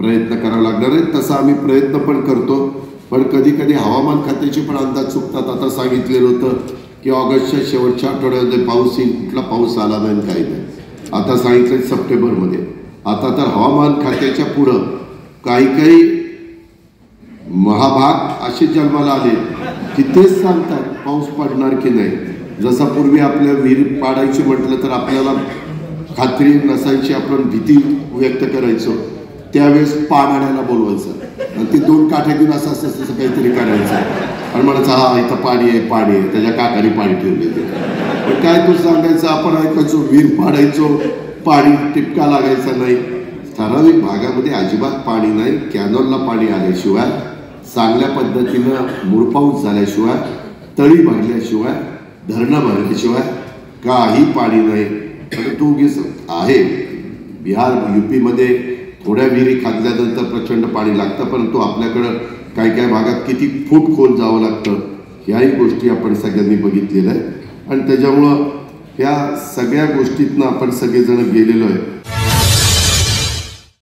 प्रयत्न करावा लागणार आहे। तसा आम्ही प्रयत्न पण करतो, पण कधी कधी हवामान खात्याचे पण अंदाज चुकतात। आता सांगितलेलं होतं की ऑगस्टच्या शेवटच्या आठवड्यामध्ये पाऊस येईल, कुठला पाऊस आला नाही काही नाही। आता सांगितलं सप्टेंबरमध्ये। आता तर हवामान खात्याच्या पुढं काही काही महाभाग असे जन्माला आले की तेच सांगतात पाऊस पडणार की नाही। जसा पूर्वी आपल्या विहीर पाडायची म्हटलं तर आपल्याला खात्री नसायची, आपण भीती व्यक्त करायचो, त्यावेळेस पाण्याला बोलवायचं आणि ते 2 काठ्या घेऊन असं असं असं काहीतरी करायचं आणि म्हणायचं हा इथं पाणी आहे पाणी आहे, त्याच्या काकाने पाणी ठेवले ते। पण काय तू सांगायचं, आपण ऐकायचो, विहीर पाडायचो, पाणी टिपका लागायचा नाही। ठराविक भागामध्ये अजिबात पाणी नाही, कॅनॉलला पाणी आल्याशिवाय, चांगल्या पद्धतीनं मुरपाऊस झाल्याशिवाय, तळी भरल्याशिवाय, धरणं भरल्याशिवाय काही पाणी नाही। परंतु उगीच आहे बिहार UP-मध्ये थोड्या विहिरी खाजल्यानंतर प्रचंड पाणी लागतं, परंतु आपल्याकडं काही काही भागात किती फूट खोल जावं लागतं ह्याही गोष्टी आपण सगळ्यांनी बघितलेल्या आहे। आणि त्याच्यामुळं ह्या सगळ्या गोष्टीतनं आपण सगळेजण गेलेलो आहे।